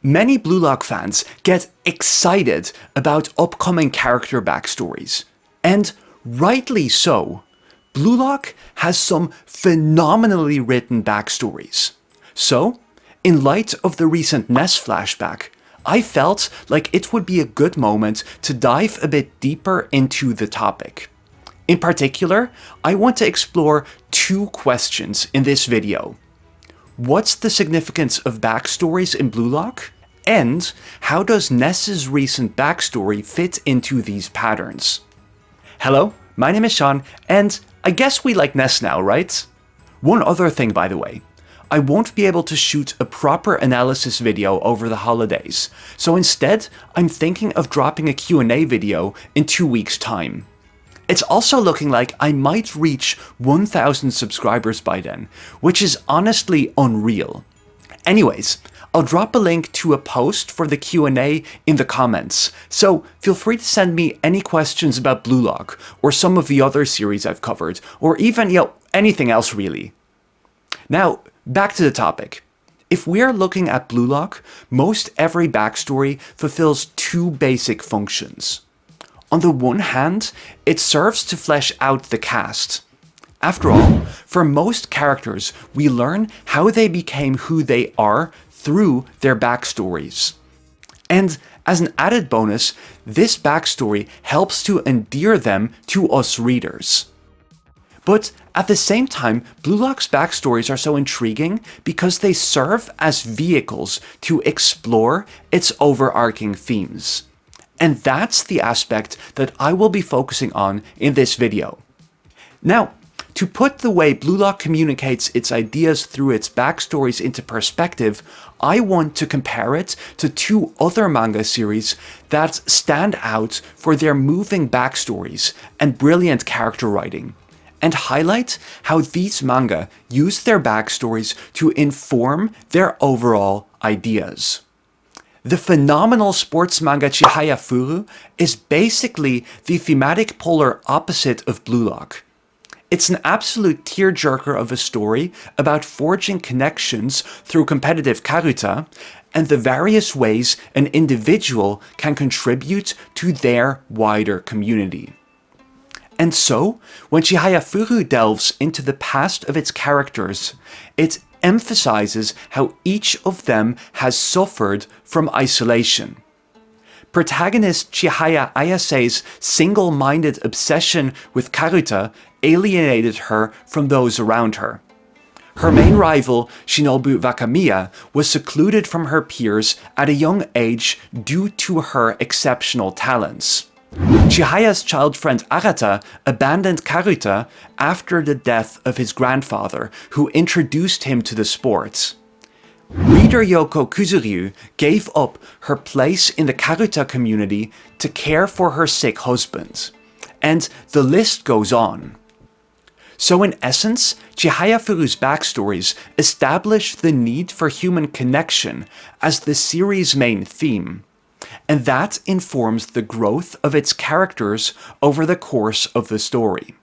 Many Blue Lock fans get excited about upcoming character backstories, and rightly so. Blue Lock has some phenomenally written backstories. So, in light of the recent Ness flashback, I felt like it would be a good moment to dive a bit deeper into the topic. In particular, I want to explore two questions in this video. What's the significance of backstories in Blue Lock? And how does Ness's recent backstory fit into these patterns? Hello, my name is Sean, and I guess we like Ness now, right? One other thing, by the way. I won't be able to shoot a proper analysis video over the holidays, so instead, I'm thinking of dropping a Q&A video in 2 weeks' time. It's also looking like I might reach 1,000 subscribers by then, which is honestly unreal. Anyways, I'll drop a link to a post for the Q&A in the comments, so feel free to send me any questions about Blue Lock, or some of the other series I've covered, or even, anything else really. Now, back to the topic. If we're looking at Blue Lock, most every backstory fulfills two basic functions. On the one hand, it serves to flesh out the cast. After all, for most characters, we learn how they became who they are through their backstories. And as an added bonus, this backstory helps to endear them to us readers. But at the same time, Blue Lock's backstories are so intriguing because they serve as vehicles to explore its overarching themes. And that's the aspect that I will be focusing on in this video. Now, to put the way Blue Lock communicates its ideas through its backstories into perspective, I want to compare it to two other manga series that stand out for their moving backstories and brilliant character writing, and highlight how these manga use their backstories to inform their overall ideas. The phenomenal sports manga Chihaya Furu is basically the thematic polar opposite of Blue Lock. It's an absolute tearjerker of a story about forging connections through competitive karuta and the various ways an individual can contribute to their wider community. And so, when Chihaya Furu delves into the past of its characters, it emphasizes how each of them has suffered from isolation. Protagonist Chihaya Ayase's single-minded obsession with karuta alienated her from those around her. Her main rival, Shinobu Wakamiya, was secluded from her peers at a young age due to her exceptional talents. Chihaya's child friend Arata abandoned karuta after the death of his grandfather, who introduced him to the sport. Reader Yoko Kuzuryu gave up her place in the karuta community to care for her sick husband. And the list goes on. So in essence, Chihaya Furu's backstories establish the need for human connection as the series' main theme. And that informs the growth of its characters over the course of the story.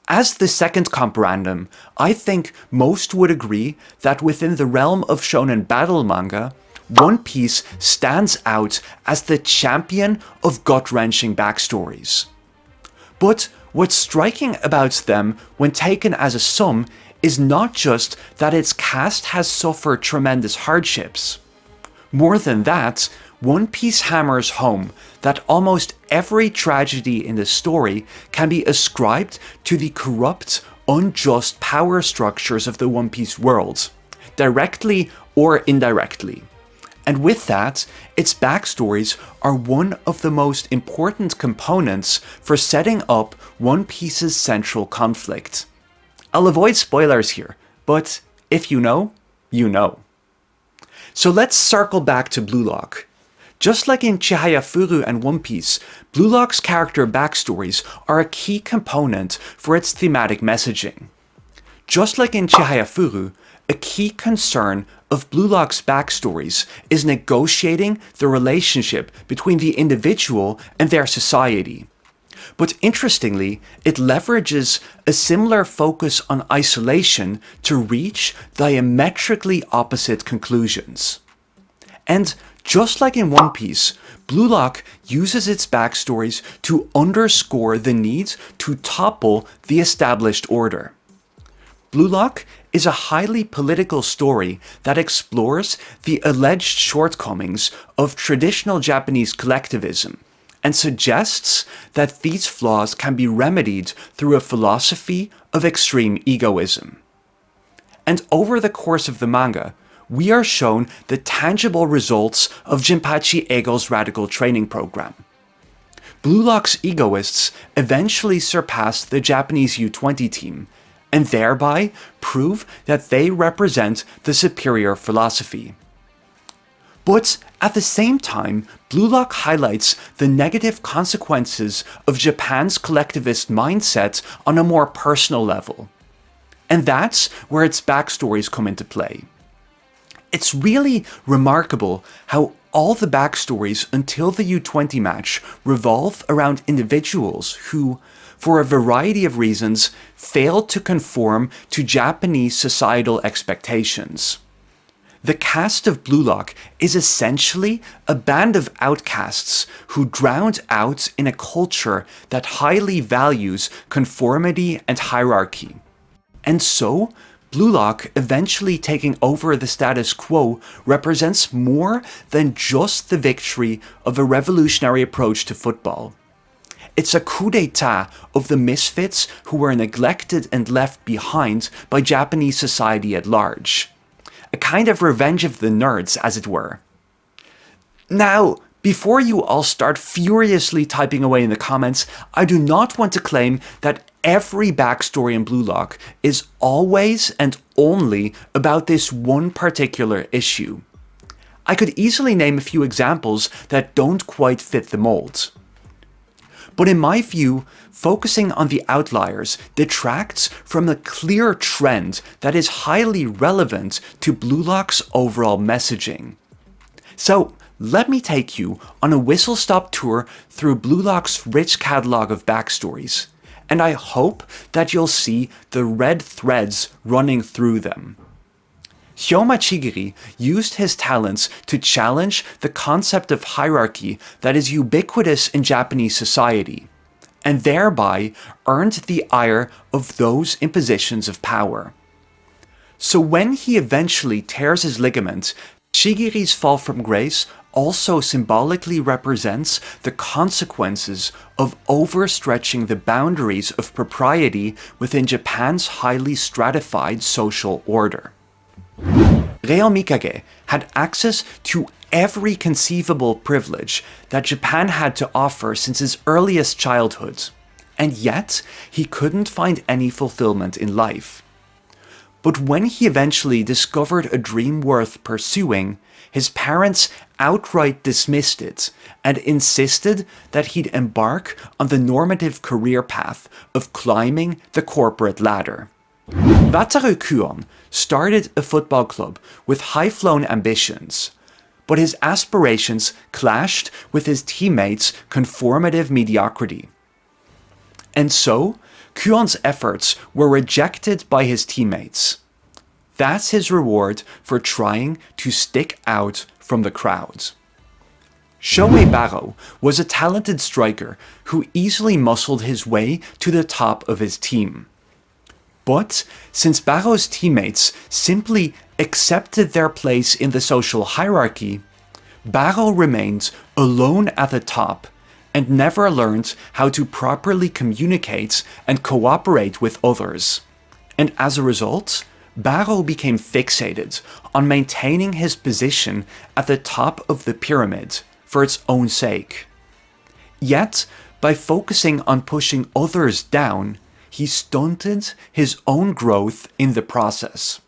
As the second comparandum, I think most would agree that within the realm of shonen battle manga, One Piece stands out as the champion of gut-wrenching backstories. But what's striking about them when taken as a sum is not just that its cast has suffered tremendous hardships. More than that, One Piece hammers home that almost every tragedy in the story can be ascribed to the corrupt, unjust power structures of the One Piece world, directly or indirectly. And with that, its backstories are one of the most important components for setting up One Piece's central conflict. I'll avoid spoilers here, but if you know, you know. So let's circle back to Blue Lock. Just like in Chihaya Furu and One Piece, Blue Lock's character backstories are a key component for its thematic messaging. Just like in Chihaya Furu, a key concern of Blue Lock's backstories is negotiating the relationship between the individual and their society. But interestingly, it leverages a similar focus on isolation to reach diametrically opposite conclusions. And just like in One Piece, Blue Lock uses its backstories to underscore the need to topple the established order. Blue Lock is a highly political story that explores the alleged shortcomings of traditional Japanese collectivism and suggests that these flaws can be remedied through a philosophy of extreme egoism. And over the course of the manga, we are shown the tangible results of Jinpachi Eigo's radical training program. Blue Lock's Egoists eventually surpass the Japanese U-20 team, and thereby prove that they represent the superior philosophy. But at the same time, Blue Lock highlights the negative consequences of Japan's collectivist mindset on a more personal level. And that's where its backstories come into play. It's really remarkable how all the backstories until the U-20 match revolve around individuals who, for a variety of reasons, failed to conform to Japanese societal expectations. The cast of Blue Lock is essentially a band of outcasts who drowned out in a culture that highly values conformity and hierarchy. And so, Blue Lock eventually taking over the status quo represents more than just the victory of a revolutionary approach to football. It's a coup d'etat of the misfits who were neglected and left behind by Japanese society at large. A kind of revenge of the nerds, as it were. Now, before you all start furiously typing away in the comments, I do not want to claim that every backstory in Blue Lock is always and only about this one particular issue. I could easily name a few examples that don't quite fit the mold. But in my view, focusing on the outliers detracts from the clear trend that is highly relevant to Blue Lock's overall messaging. So, let me take you on a whistle-stop tour through Blue Lock's rich catalog of backstories, and I hope that you'll see the red threads running through them. Hyoma Chigiri used his talents to challenge the concept of hierarchy that is ubiquitous in Japanese society, and thereby earned the ire of those in positions of power. So when he eventually tears his ligament, Chigiri's fall from grace also symbolically represents the consequences of overstretching the boundaries of propriety within Japan's highly stratified social order. Reo Mikage had access to every conceivable privilege that Japan had to offer since his earliest childhood, and yet he couldn't find any fulfillment in life. But when he eventually discovered a dream worth pursuing, his parents outright dismissed it and insisted that he'd embark on the normative career path of climbing the corporate ladder. Wataru Kuon started a football club with high-flown ambitions, but his aspirations clashed with his teammates' conformative mediocrity. And so, Kuon's efforts were rejected by his teammates. That's his reward for trying to stick out from the crowd. Shohei Baro was a talented striker who easily muscled his way to the top of his team. But since Baro's teammates simply accepted their place in the social hierarchy, Baro remained alone at the top and never learned how to properly communicate and cooperate with others. And as a result, Baro became fixated on maintaining his position at the top of the pyramid for its own sake. Yet, by focusing on pushing others down, he stunted his own growth in the process.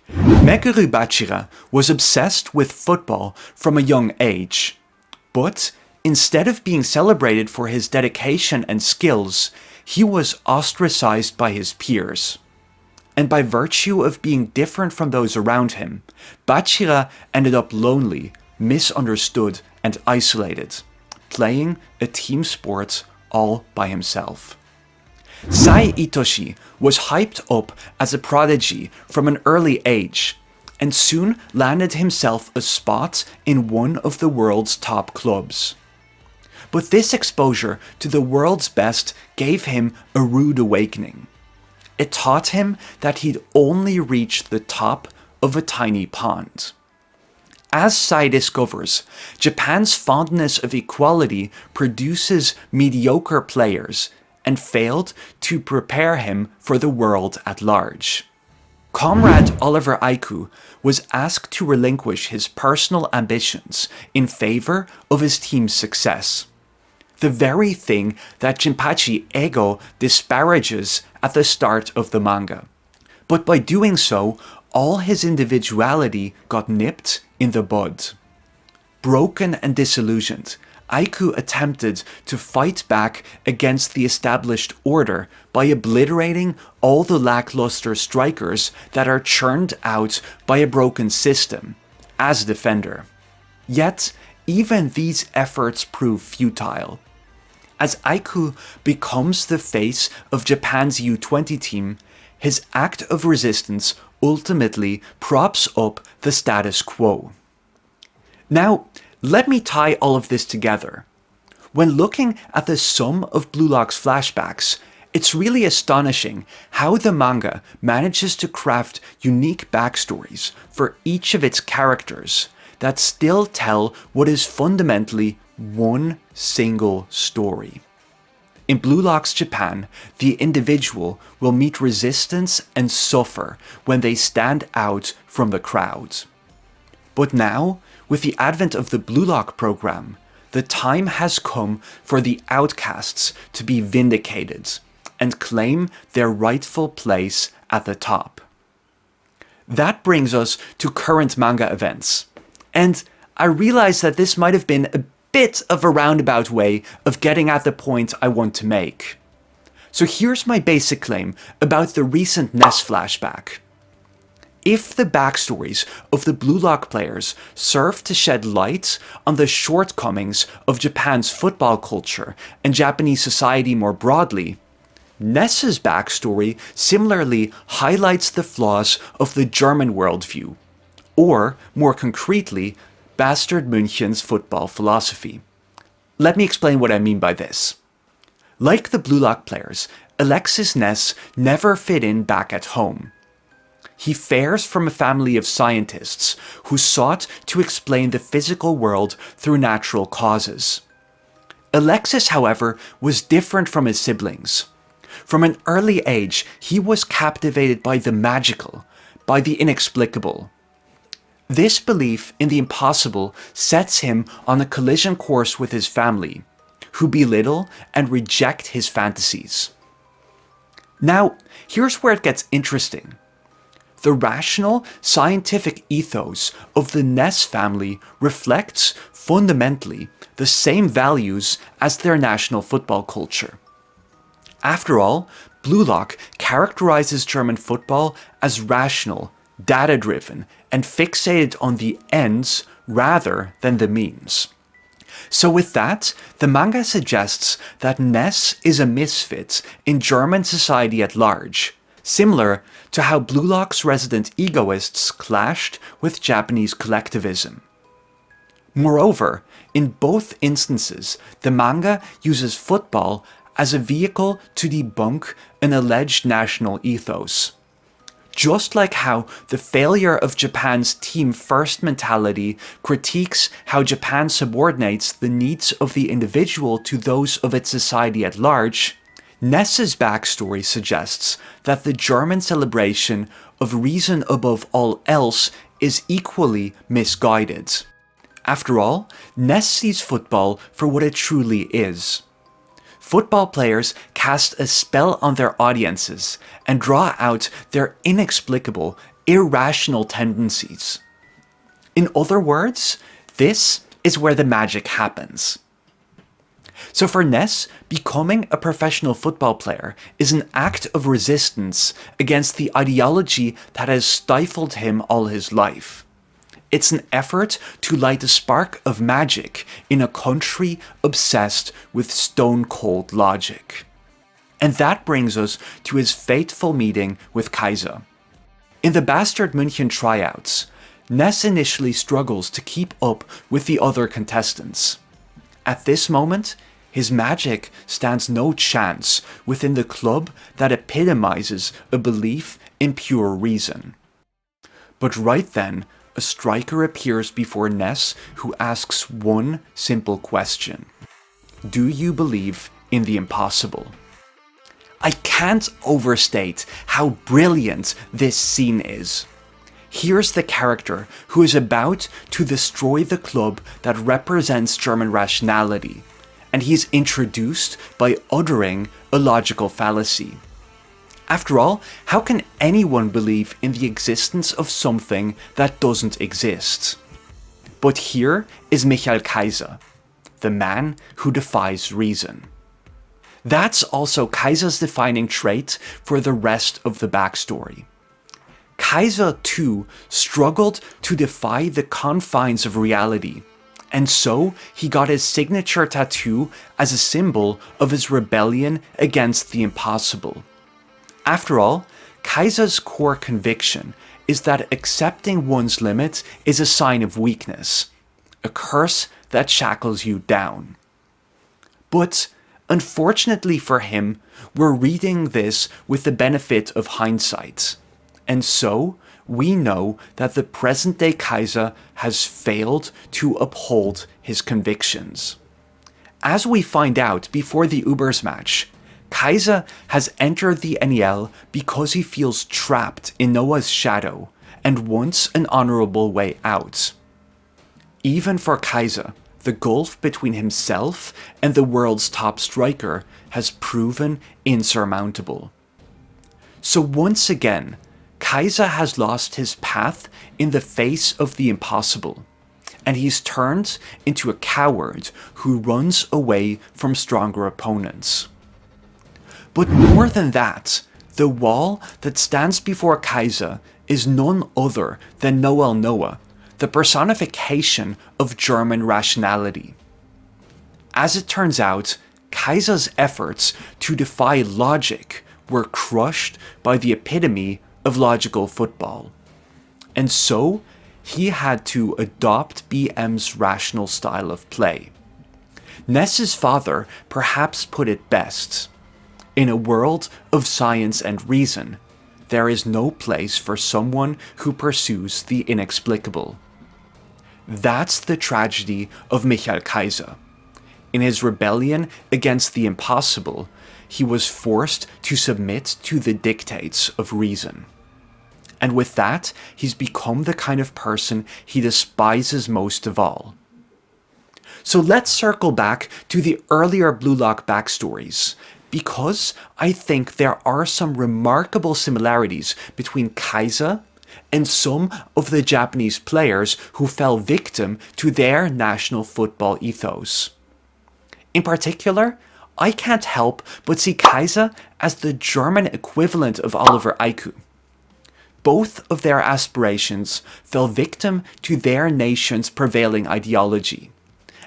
Meguru Bachira was obsessed with football from a young age, but instead of being celebrated for his dedication and skills, he was ostracized by his peers. And by virtue of being different from those around him, Bachira ended up lonely, misunderstood, and isolated, playing a team sport all by himself. Sai Itoshi was hyped up as a prodigy from an early age, and soon landed himself a spot in one of the world's top clubs. But this exposure to the world's best gave him a rude awakening. It taught him that he'd only reached the top of a tiny pond. As Sai discovers, Japan's fondness of equality produces mediocre players and failed to prepare him for the world at large. Comrade Oliver Aiku was asked to relinquish his personal ambitions in favor of his team's success. The very thing that Jinpachi Ego disparages at the start of the manga. But by doing so, all his individuality got nipped in the bud. Broken and disillusioned, Aiku attempted to fight back against the established order by obliterating all the lackluster strikers that are churned out by a broken system, as a defender. Yet, even these efforts prove futile. As Aiku becomes the face of Japan's U20 team, his act of resistance ultimately props up the status quo. Now, let me tie all of this together. When looking at the sum of Blue Lock's flashbacks, it's really astonishing how the manga manages to craft unique backstories for each of its characters that still tell what is fundamentally one single story. In Blue Lock's Japan, the individual will meet resistance and suffer when they stand out from the crowd. But now, with the advent of the Blue Lock program, the time has come for the outcasts to be vindicated and claim their rightful place at the top. That brings us to current manga events. And I realize that this might have been a bit of a roundabout way of getting at the point I want to make. So here's my basic claim about the recent Ness flashback. If the backstories of the Blue Lock players serve to shed light on the shortcomings of Japan's football culture and Japanese society more broadly, Ness's backstory similarly highlights the flaws of the German worldview, or, more concretely, Bastard München's football philosophy. Let me explain what I mean by this. Like the Blue Lock players, Alexis Ness never fit in back at home. He fares from a family of scientists who sought to explain the physical world through natural causes. Alexis, however, was different from his siblings. From an early age, he was captivated by the magical, by the inexplicable. This belief in the impossible sets him on a collision course with his family, who belittle and reject his fantasies. Now, here's where it gets interesting. The rational, scientific ethos of the Ness family reflects, fundamentally, the same values as their national football culture. After all, Blue Lock characterizes German football as rational, data-driven, and fixated on the ends rather than the means. So with that, the manga suggests that Ness is a misfit in German society at large, similar to how Blue Lock's resident egoists clashed with Japanese collectivism. Moreover, in both instances, the manga uses football as a vehicle to debunk an alleged national ethos. Just like how the failure of Japan's team-first mentality critiques how Japan subordinates the needs of the individual to those of its society at large, Ness's backstory suggests that the German celebration of reason above all else is equally misguided. After all, Ness sees football for what it truly is. Football players cast a spell on their audiences and draw out their inexplicable, irrational tendencies. In other words, this is where the magic happens. So for Ness, becoming a professional football player is an act of resistance against the ideology that has stifled him all his life. It's an effort to light a spark of magic in a country obsessed with stone-cold logic. And that brings us to his fateful meeting with Kaiser. In the Bastard München tryouts, Ness initially struggles to keep up with the other contestants. At this moment, his magic stands no chance within the club that epitomizes a belief in pure reason. But right then, a striker appears before Ness who asks one simple question. Do you believe in the impossible? I can't overstate how brilliant this scene is. Here's the character who is about to destroy the club that represents German rationality, and he's introduced by uttering a logical fallacy. After all, how can anyone believe in the existence of something that doesn't exist? But here is Michael Kaiser, the man who defies reason. That's also Kaiser's defining trait for the rest of the backstory. Kaiser too struggled to defy the confines of reality, and so he got his signature tattoo as a symbol of his rebellion against the impossible. After all, Kaiser's core conviction is that accepting one's limits is a sign of weakness, a curse that shackles you down. But unfortunately for him, we're reading this with the benefit of hindsight. And so, we know that the present-day Kaiser has failed to uphold his convictions. As we find out before the Ubers match, Kaiser has entered the NEL because he feels trapped in Noah's shadow and wants an honorable way out. Even for Kaiser, the gulf between himself and the world's top striker has proven insurmountable. So once again, Kaiser has lost his path in the face of the impossible, and he's turned into a coward who runs away from stronger opponents. But more than that, the wall that stands before Kaiser is none other than Noel Noah, the personification of German rationality. As it turns out, Kaiser's efforts to defy logic were crushed by the epitome of logical football. And so, he had to adopt BM's rational style of play. Ness's father perhaps put it best. In a world of science and reason, there is no place for someone who pursues the inexplicable. That's the tragedy of Michael Kaiser. In his rebellion against the impossible, he was forced to submit to the dictates of reason. And with that, he's become the kind of person he despises most of all. So let's circle back to the earlier Blue Lock backstories, because I think there are some remarkable similarities between Kaiser and some of the Japanese players who fell victim to their national football ethos. In particular, I can't help but see Kaiser as the German equivalent of Oliver Aiku. Both of their aspirations fell victim to their nation's prevailing ideology,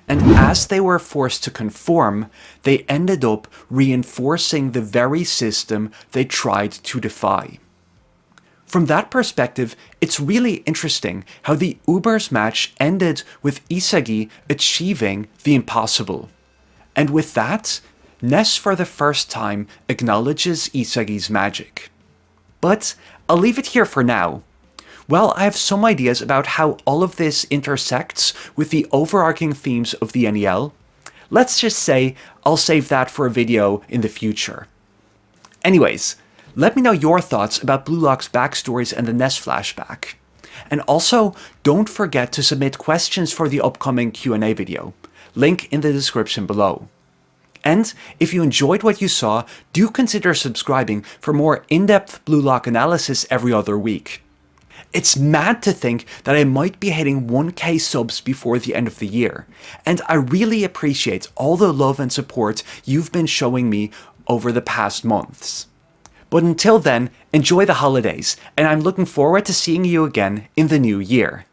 and as they were forced to conform, they ended up reinforcing the very system they tried to defy. From that perspective, it's really interesting how the Ubers match ended with Isagi achieving the impossible. And with that, Ness for the first time acknowledges Isagi's magic. But I'll leave it here for now. Well, I have some ideas about how all of this intersects with the overarching themes of the NEL. Let's just say I'll save that for a video in the future. Anyways, let me know your thoughts about Blue Lock's backstories and the Ness flashback. And also, don't forget to submit questions for the upcoming Q&A video. Link in the description below. And if you enjoyed what you saw, do consider subscribing for more in-depth Blue Lock analysis every other week. It's mad to think that I might be hitting 1K subs before the end of the year, and I really appreciate all the love and support you've been showing me over the past months. But until then, enjoy the holidays, and I'm looking forward to seeing you again in the new year.